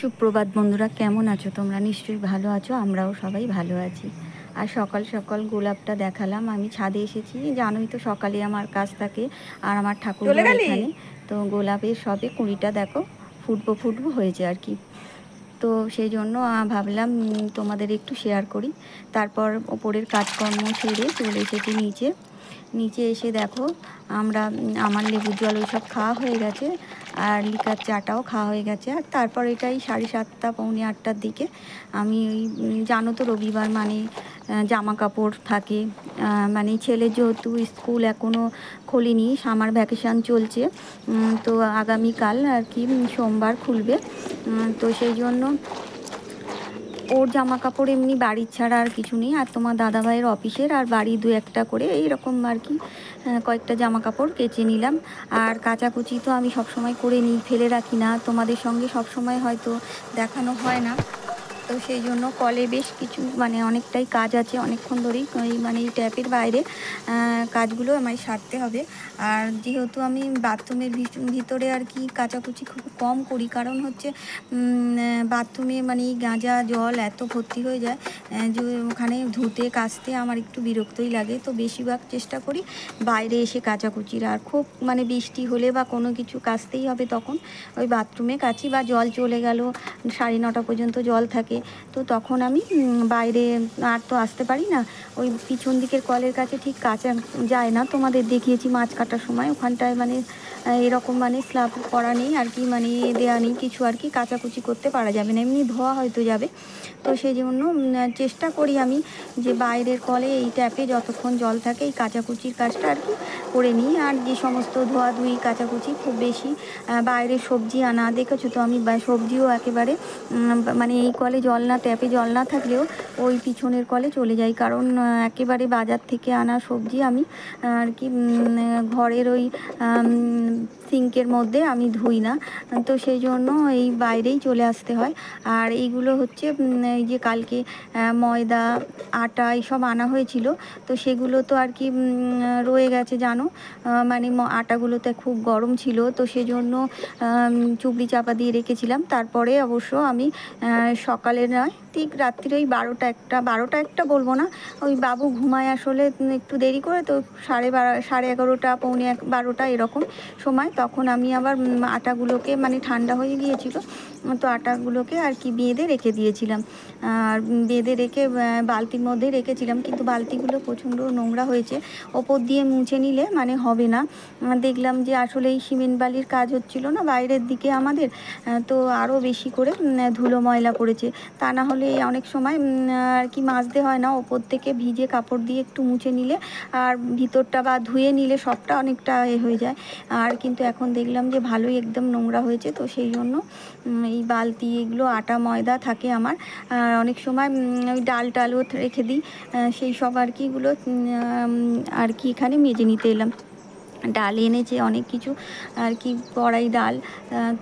সুপ্রভাত বন্ধুরা, কেমন আছো তোমরা? নিশ্চয়ই ভালো আছো, আমরাও সবাই ভালো আছি। আর সকাল সকাল গোলাপটা দেখালাম, আমি ছাদে এসেছি, জানোই তো সকালে আমার কাজ থাকে আর আমার চলে ঠাকুরঘর গেলি? এখানে। তো গোলাপের সবে কুঁড়িটা দেখো ফুটবো ফুটবো হয়েছে আর কি। তো সেই জন্য ভাবলাম তোমাদের একটু শেয়ার করি। তারপর ওপরের কাজকর্ম সেরে চলে এসেছি নিচে। নিচে এসে দেখো আমার লেবুর জল ওইসব খাওয়া হয়ে গেছে, আর লিকার চাটাও খাওয়া হয়ে গেছে। আর তারপর এটাই 7:30 পৌনে 8টার দিকে আমি ওই জানো তো রবিবার মানে জামা কাপড় থাকে, মানে ছেলের যেহেতু স্কুল এখনও খোলেনি, সামার ভ্যাকেশান চলছে, তো আগামীকাল আর কি সোমবার খুলবে। তো সেই জন্য ওর জামা কাপড় এমনি বাড়ির ছাড়া আর কিছু নেই, আর তোমার দাদাভাইয়ের অফিসের আর বাড়ি দু একটা করে এইরকম আর কি কয়েকটা জামা কাপড় কেচে নিলাম। আর কাচাকুচি তো আমি সবসময় করে নিই, ফেলে রাখি না, তোমাদের সঙ্গে সবসময় হয়তো দেখানো হয় না। তো সেই জন্য কলে বেশ কিছু মানে অনেকটাই কাজ আছে, অনেকক্ষণ ধরেই মানে এই ট্যাপের বাইরে কাজগুলো আমায় সারতে হবে। আর যেহেতু আমি বাথরুমের ভিতরে আর কি কাচাকুচি খুব কম করি, কারণ হচ্ছে বাথরুমে মানে এই গাঁজা জল এত ভর্তি হয়ে যায় যে ওখানে ধুতে কাচতে আমার একটু বিরক্তই লাগে। তো বেশিরভাগ চেষ্টা করি বাইরে এসে কাচাকুচির। আর খুব মানে বৃষ্টি হলে বা কোনো কিছু কাচতেই হবে তখন ওই বাথরুমে কাচি, বা জল চলে গেল 9:30 পর্যন্ত জল থাকে, তো তখন আমি বাইরে আর তো আসতে পারি না। ওই পিছন দিকের কলের কাছে ঠিক কাচা যায় না, তোমাদের দেখিয়েছি মাছ কাটার সময় ওখানটায় মানে এরকম মানে স্ল্যাব করা নেই আর কি, মানে দেয়া নেই কিছু আর কি, কাচাকুচি করতে পারা যাবে না, এমনি ধোয়া হয়তো যাবে। তো সেই জন্য চেষ্টা করি আমি যে বাইরের কলে এই ট্যাপে যতক্ষণ জল থাকে এই কাচাকুচির কাজটা আর কি করে নিই। আর যে সমস্ত ধোয়াধুয়ি কাচাকুচি খুব বেশি বাইরে সবজি আনা দেখেছো তো, আমি সবজিও একেবারে মানে এই কলে জল না, ট্যাপে জল না থাকলেও ওই পিছনের কলে চলে যাই, কারণ একেবারে বাজার থেকে আনা সবজি আমি আর কি ঘরের ওই সিঙ্কের মধ্যে আমি ধুই না। তো সেই জন্য এই বাইরেই চলে আসতে হয়। আর এইগুলো হচ্ছে এই যে কালকে ময়দা আটা এইসব আনা হয়েছিল, তো সেগুলো তো আর কি রয়ে গেছে জানো, মানে আটাগুলোতে খুব গরম ছিল, তো সেজন্য চুবড়ি চাপা দিয়ে রেখেছিলাম। তারপরে অবশ্য আমি সকালে নয়, ঠিক রাত্রির ওই 12টা 1টা বলবো না, ওই বাবু ঘুমায় আসলে একটু দেরি করে, তো 11:30 পৌনে 12টা এরকম সময়, তখন আমি আবার আটাগুলোকে মানে ঠান্ডা হয়ে গিয়েছিল, তো আটাগুলোকে আর কি বেঁধে রেখে দিয়েছিলাম। আর বেঁধে রেখে বালতির মধ্যে রেখেছিলাম, কিন্তু বালতিগুলো প্রচণ্ড নোংরা হয়েছে, ওপর দিয়ে মুছে নিলে মানে হবে না। দেখলাম যে আসলে এই সিমেন্ট বালির কাজ হচ্ছিল না বাইরের দিকে আমাদের, তো আরও বেশি করে ধুলো ময়লা পড়েছে। তা না হলে অনেক সময় আর কি মাজতে হয় না, ওপর থেকে ভিজে কাপড় দিয়ে একটু মুছে নিলে আর ভিতরটা বা ধুয়ে নিলে সবটা অনেকটা হয়ে যায়। আর কিন্তু এখন দেখলাম যে ভালোই একদম নোংরা হয়েছে, তো সেই জন্য এই বালতি এগুলো আটা ময়দা থাকে আমার। অনেক সময় ওই ডাল টালও রেখে দিই, সেই সব আর কিগুলো আর কি এখানে মেজে নিতে এলাম। ডাল এনেছে অনেক কিছু আর কি, কড়াই ডাল,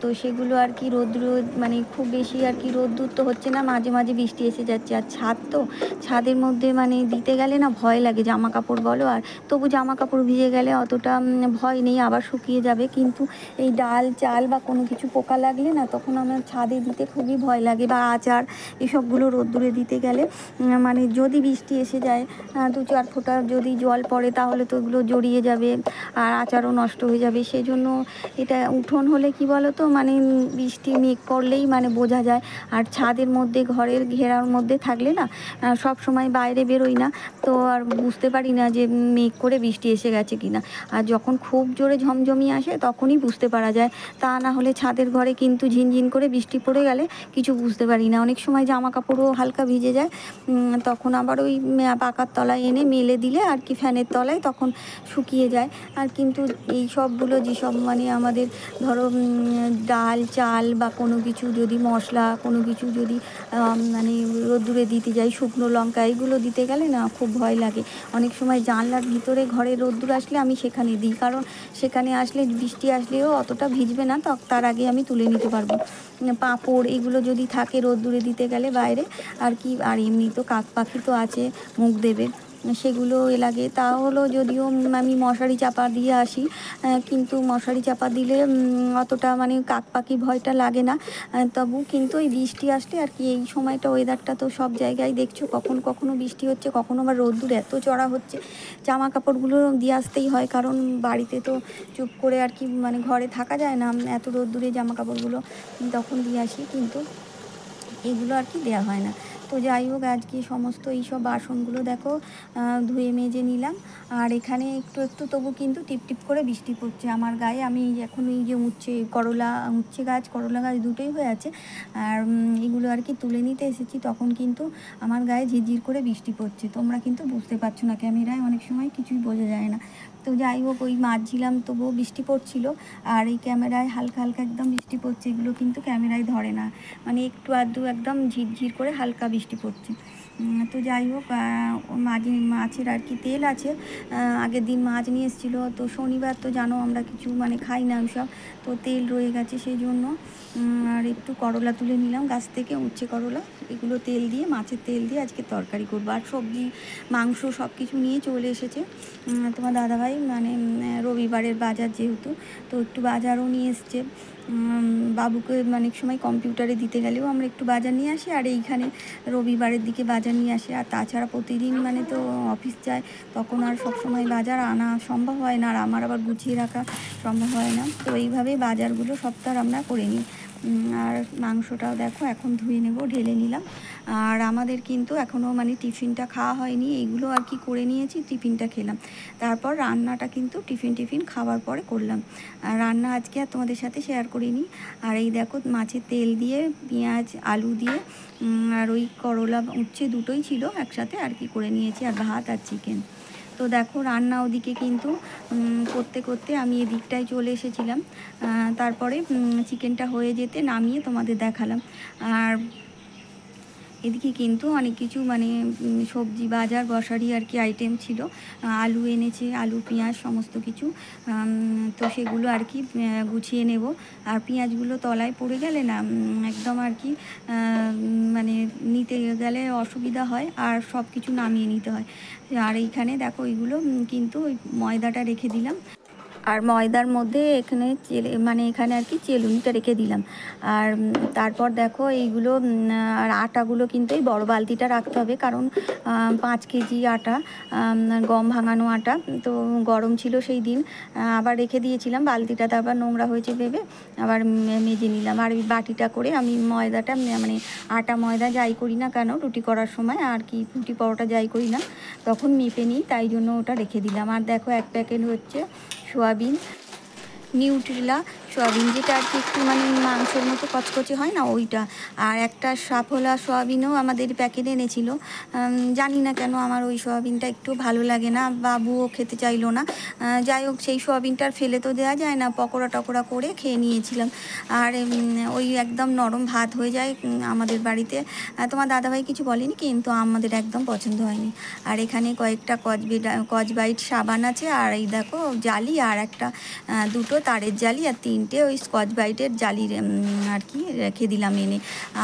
তো সেগুলো আর কি রোদ্র মানে খুব বেশি আর কি রোদ্দুর তো হচ্ছে না, মাঝে মাঝে বৃষ্টি এসে যাচ্ছে। আর ছাদ তো, ছাদের মধ্যে মানে দিতে গেলে না ভয় লাগে, জামা কাপড় বলো, আর তবু জামা কাপড় ভিজে গেলে অতটা ভয় নেই, আবার শুকিয়ে যাবে। কিন্তু এই ডাল চাল বা কোনো কিছু পোকা লাগলে না তখন আমার ছাদে দিতে খুবই ভয় লাগে, বা আচার এসবগুলো রোদ্দুরে দিতে গেলে মানে যদি বৃষ্টি এসে যায় 2-4 ফোঁটা যদি জল পড়ে তাহলে তো ওগুলো জড়িয়ে যাবে আর আচারও নষ্ট হয়ে যাবে। সেই জন্য এটা উঠোন হলে কি বলো তো, মানে বৃষ্টি মেঘ করলেই মানে বোঝা যায়। আর ছাদের মধ্যে ঘরের ঘেরার মধ্যে থাকলে না সব সময় বাইরে বেরোই না, তো আর বুঝতে পারি না যে মেঘ করে বৃষ্টি এসে গেছে কি না। আর যখন খুব জোরে ঝমঝমিয়ে আসে তখনই বুঝতে পারা যায়, তা না হলে ছাদের ঘরে কিন্তু ঝিনঝিন করে বৃষ্টি পড়ে গেলে কিছু বুঝতে পারি না। অনেক সময় জামা কাপড়ও হালকা ভিজে যায়, তখন আবার ওই পাকার তলায় এনে মেলে দিলে আর কি ফ্যানের তলায় তখন শুকিয়ে যায়। আর কিন্তু এই সবগুলো যেসব মানে আমাদের ধরো ডাল চাল বা কোনো কিছু যদি মশলা কোনো কিছু যদি মানে রোদ্দুরে দিতে যাই, শুকনো লঙ্কা এগুলো দিতে গেলে না খুব ভয় লাগে। অনেক সময় জানলার ভিতরে ঘরে রোদ্দুর আসলে আমি সেখানে দিই, কারণ সেখানে আসলে বৃষ্টি আসলেও অতটা ভিজবে না, তার আগে আমি তুলে নিতে পারবো। পাঁপড় এগুলো যদি থাকে রোদ্দুরে দিতে গেলে বাইরে আর কি, আর এমনি তো কাক পাখি তো আছে মুখ দেবে, সেগুলো লাগে। তা হলো যদিও আমি মশারি চাপা দিয়ে আসি, কিন্তু মশারি চাপা দিলে অতটা মানে কাক পাখি ভয়টা লাগে না। তবু কিন্তু এই বৃষ্টি আসলে আর কি, এই সময়টা ওয়েদারটা তো সব জায়গায় দেখছো, কখনো বৃষ্টি হচ্ছে, কখনো আবার রোদ্দুর এত চড়া হচ্ছে, জামা কাপড়গুলো দিয়ে আসতেই হয়, কারণ বাড়িতে তো চুপ করে আর কি মানে ঘরে থাকা যায় না, এত রোদ্দুরে জামা কাপড়গুলো তখন দিয়ে আসি, কিন্তু এগুলো আর কি দেওয়া হয় না। তো যাই হোক, আজকে সমস্ত এইসব বাসনগুলো দেখো ধুয়ে মেজে নিলাম। আর এখানে একটু তবু কিন্তু টিপটিপ করে বৃষ্টি পড়ছে আমার গায়ে। আমি এখন এই যে করলা গাছ দুটোই হয়ে আছে, আর এগুলো আর কি তুলে নিতে এসেছি, তখন কিন্তু আমার গায়ে ঝিরঝির করে বৃষ্টি পড়ছে। তোমরা কিন্তু বুঝতে পারছো না, ক্যামেরায় অনেক সময় কিছুই বোঝা যায় না। তো যাই হোক, ওই মাজছিলাম তবুও বৃষ্টি পড়ছিল, আর এই ক্যামেরায় হালকা হালকা একদম বৃষ্টি পড়ছে, এগুলো কিন্তু ক্যামেরায় ধরে না, মানে একটু আধটু একদম ঝিরঝির করে হালকা বৃষ্টি পড়ছে। তো যাই হোক, মাছের আর কি তেল আছে, আগের দিন মাছ নিয়ে এসেছিলো, তো শনিবার তো জানো আমরা কিছু মানে খাই না ওইসব, তো তেল রয়ে গেছে সেই জন্য। আর একটু করলা তুলে নিলাম গাছ থেকে, উচ্ছে করলা, এগুলো তেল দিয়ে, মাছের তেল দিয়ে আজকে তরকারি করবো। আর সবজি মাংস সব কিছু নিয়ে চলে এসেছে তোমার দাদাভাই, মানে রবিবারের বাজার যেহেতু, তো একটু বাজারও নিয়ে এসছে। বাবুকে অনেক সময় কম্পিউটারে দিতে গেলেও আমরা একটু বাজার নিয়ে আসি, আর এইখানে রবিবারের দিকে বাজার নিয়ে আসি। আর তাছাড়া প্রতিদিন মানে তো অফিস যায়, তখন আর সব সময় বাজার আনা সম্ভব হয় না, আর আমার আবার গুছিয়ে রাখা সম্ভব হয় না। তো এইভাবেই বাজারগুলো সপ্তাহ আমরা করে নিই। আর মাংসটাও দেখো এখন ধুয়ে নেব, ঢেলে নিলাম। আর আমাদের কিন্তু এখনও মানে টিফিনটা খাওয়া হয়নি, এইগুলো আর কি করে নিয়েছি, টিফিনটা খেলাম, তারপর রান্নাটা কিন্তু টিফিন খাওয়ার পরে করলাম। আর রান্না আজকে আর তোমাদের সাথে শেয়ার করিনি। আর এই দেখো মাছের তেল দিয়ে পেঁয়াজ আলু দিয়ে আর ওই করলা উচ্ছে দুটোই ছিল একসাথে আর কি করে নিয়েছি, আর ভাত আর চিকেন। তো দেখো রান্না ওদিকে কিন্তু করতে করতে আমি এদিকটায় চলে এসেছিলাম, তারপরে চিকেনটা হয়ে যেতে নামিয়ে তোমাদের দেখালাম। আর এদিকে কিন্তু অনেক কিছু মানে সবজি বাজার গ্রসারি আর কি আইটেম ছিল, আলু এনেছে, আলু পেঁয়াজ সমস্ত কিছু, তো সেগুলো আর কি গুছিয়ে নেব। আর পেঁয়াজগুলো তলায় পড়ে গেলে না একদম আর কি মানে নিতে গেলে অসুবিধা হয়, আর সব কিছু নামিয়ে নিতে হয়। আর এইখানে দেখো এইগুলো কিন্তু ওই ময়দাটা রেখে দিলাম, আর ময়দার মধ্যে এখানে মানে এখানে আর কি চেলুনিটা রেখে দিলাম। আর তারপর দেখো এইগুলো আর আটাগুলো কিন্তু এই বড় বালতিটা রাখতে হবে, কারণ 5 কেজি আটা, গম ভাঙানো আটা, তো গরম ছিল সেই দিন, আবার রেখে দিয়েছিলাম বালতিটা, তারপর নোংরা হয়েছে ভেবে আবার মেজে নিলাম। আর এই বাটিটা করে আমি ময়দাটা মানে আটা ময়দা যাই করি না কেন রুটি করার সময় আর কি, রুটি পরোটা যাই করি না তখন মেপে নিই, তাই জন্য ওটা রেখে দিলাম। আর দেখো এক প্যাকেট হচ্ছে সোয়াবিন, নিউট্রেলা সোয়াবিন, যেটা আর কি একটু মানে মাংসের মতো কচকচে হয় না ওইটা। আর একটা সাফোলা সোয়াবিনও আমাদের প্যাকেট এনেছিল, জানি না কেন আমার ওই সোয়াবিনটা একটু ভালো লাগে না, বাবুও খেতে চাইলো না। যাই হোক, সেই সোয়াবিনটার ফেলে তো দেওয়া যায় না, পকোড়া টকোড়া করে খেয়ে নিয়েছিলাম। আর ওই একদম নরম ভাত হয়ে যায় আমাদের বাড়িতে। তোমার দাদাভাই কিছু বলেনি, কিন্তু আমাদের একদম পছন্দ হয়নি। আর এখানে কয়েকটা কচবাইট সাবান আছে, আর এই দেখো জালি, আর একটা দুটো তারের জালি, আর 3টে ওই স্কচ ব্রাইটের জালি আর কি রেখে দিলাম এনে।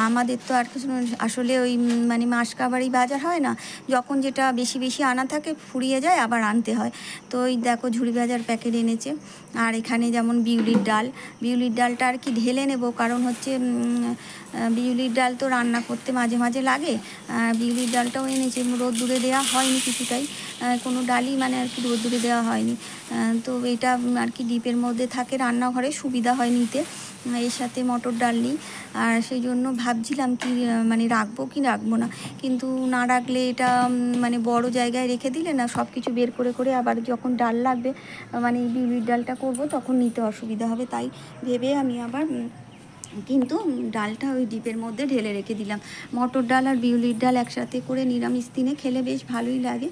আমাদের তো আর কিছু আসলে ওই মানে মাস কাবারই বাজার হয় না, যখন যেটা বেশি আনা থাকে ফুরিয়ে যায় আবার আনতে হয়। তো ওই দেখো ঝুড়ি ভাজার প্যাকেট এনেছে। আর এখানে যেমন বিউলির ডালটা আর কি ঢেলে নেব, কারণ হচ্ছে বিউলির ডাল তো রান্না করতে মাঝে মাঝে লাগে। বিউলির ডালটাও এনেছে, রোদ্দুরে দেওয়া হয়নি কিছুটাই, কোনো ডালই মানে আর কি রোদ্দুরে দেওয়া হয়নি। তো এটা আর কি ডিপের মধ্যে থাকে, রান্নাঘরে সুবিধা হয় নিতে, এর সাথে মটর ডাল নিই। আর সেই জন্য ভাবছিলাম কি মানে রাখবো কি রাখবো না, কিন্তু না রাখলে এটা মানে বড় জায়গায় রেখে দিলে না সব কিছু বের করে আবার যখন ডাল লাগবে মানে বিউলির ডালটা করবো তখন নিতে অসুবিধা হবে, তাই ভেবে আমি আবার কিন্তু ডালটা ওই ডিপের মধ্যে ঢেলে রেখে দিলাম। মটর ডাল আর বিউলির ডাল একসাথে করে নিরামিষ দিনে খেলে বেশ ভালোই লাগে।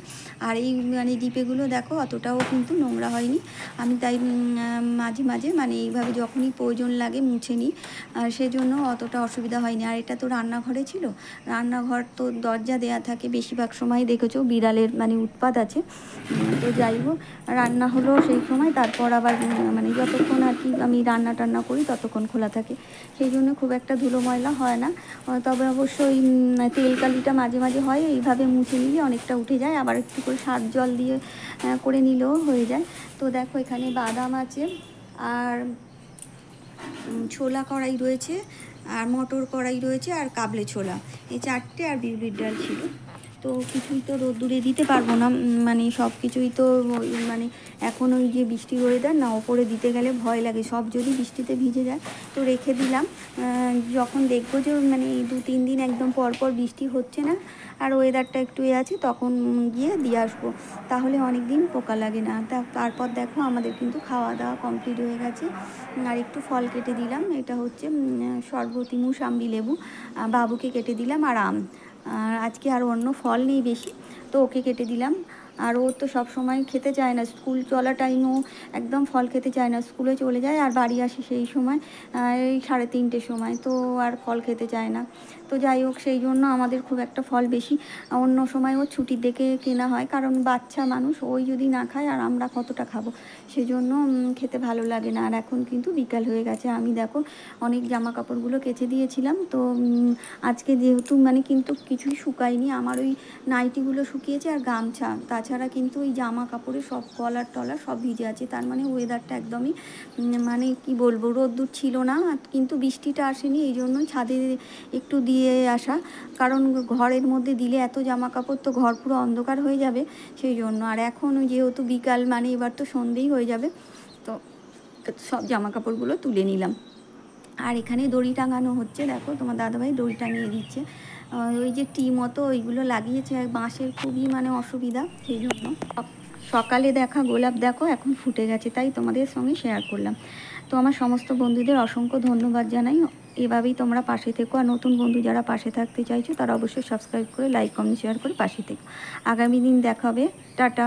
আর এই মানে ডিপেগুলো দেখো অতটাও কিন্তু নোংরা হয়নি, আমি তাই মাঝে মাঝে মানে এইভাবে যখনই প্রয়োজন লাগে মুছে নিই, আর সেজন্য অতটা অসুবিধা হয়নি। আর এটা তো রান্নাঘরে ছিল, রান্নাঘর তো দরজা দেয়া থাকে, বেশিরভাগ সময় দেখেছো বিড়ালের মানে উৎপাত আছে। তো যাই হোক, রান্না হলো সেই সময়, তারপর আবার মানে যতক্ষণ আর কি আমি রান্না টান্না করি ততক্ষণ খোলা থাকে, সেই জন্য খুব একটা ধুলো ময়লা হয় না। তবে অবশ্যই তেল কালিটা মাঝে মাঝে হয়, এইভাবে মুছে নিলে অনেকটা উঠে যায়, আবার একটু করে সার্ফ জল দিয়ে করে নিলেও হয়ে যায়। তো দেখো এখানে বাদাম আছে, আর ছোলা কড়াই রয়েছে, আর মটর কড়াই রয়েছে, আর কাবলে ছোলা, এই চারটে, আর বিউলির ডাল ছিল। তো কিছুই তো রোদ্দুরে দিতে পারবো না, মানে সব কিছুই তো মানে এখন ওই যে বৃষ্টির ওয়েদার না, ওপরে দিতে গেলে ভয় লাগে, সব যদি বৃষ্টিতে ভিজে যায়। তো রেখে দিলাম, যখন দেখবো যে মানে 2-3 দিন একদম পরপর বৃষ্টি হচ্ছে না আর ওয়েদারটা একটু আছে, তখন গিয়ে দিয়ে আসবো, তাহলে অনেক দিন পোকা লাগে না। তারপর দেখো আমাদের কিন্তু খাওয়া দাওয়া কমপ্লিট হয়ে গেছে। আর একটু ফল কেটে দিলাম, এটা হচ্ছে শরবতি মুসাম্বি লেবু, বাবুকে কেটে দিলাম, আর আম। আর আজকে আর অন্য ফল নেই বেশি, তো ওকে কেটে দিলাম। আর ও তো সব সময় খেতে চায় না, স্কুল চলা টাইমেও একদম ফল খেতে চায় না, স্কুলে চলে যায় আর বাড়ি আসে সেই সময় এই 3:30 সময়, তো আর ফল খেতে চায় না। তো যাই হোক, সেই জন্য আমাদের খুব একটা ফল বেশি অন্য সময় ও ছুটির দেখে কেনা হয়, কারণ বাচ্চা মানুষ, ওই যদি না খায় আর আমরা কতটা খাবো, সেই জন্য খেতে ভালো লাগে না। আর এখন কিন্তু বিকাল হয়ে গেছে, আমি দেখো অনেক জামা কাপড়গুলো কেচে দিয়েছিলাম, তো আজকে যেহেতু মানে কিন্তু কিছুই শুকায়নি, আমার ওই নাইটিগুলো শুকিয়েছে আর গামছা, তাছাড়া কিন্তু ওই জামা কাপড়ে সব কলার টলার সব ভিজে আছে। তার মানে ওয়েদারটা একদমই মানে কি বলবো, রোদ্দুর ছিল না, কিন্তু বৃষ্টিটা আসেনি, এই জন্যই ছাদে একটু দিয়ে আসা, কারণ ঘরের মধ্যে দিলে এত জামা কাপড় তো ঘর পুরো অন্ধকার হয়ে যাবে, সেই জন্য। আর এখন যেহেতু বিকাল, মানে এবার তো সন্ধেই হয়ে যাবে, তো সব জামা কাপড়গুলো তুলে নিলাম। আর এখানে দড়ি টাঙানো হচ্ছে, দেখো তোমার দাদাভাই দড়ি টাঙিয়ে দিচ্ছে, ওই যে টি মতো ওইগুলো লাগিয়েছে, বাঁশের খুবই মানে অসুবিধা, সেই জন্য। সকালে দেখা গোলাপ দেখো এখন ফুটে গেছে, তাই তোমাদের সঙ্গে শেয়ার করলাম। তো আমার সমস্ত বন্ধুদের অসংখ্য ধন্যবাদ জানাই, এভাবেই তোমরা পাশে থেকো। আর নতুন বন্ধু যারা পাশে থাকতে চাইছো তারা অবশ্যই সাবস্ক্রাইব করে লাইক কমেন্ট শেয়ার করে পাশে থেকো। আগামী দিন দেখা হবে, টাটা।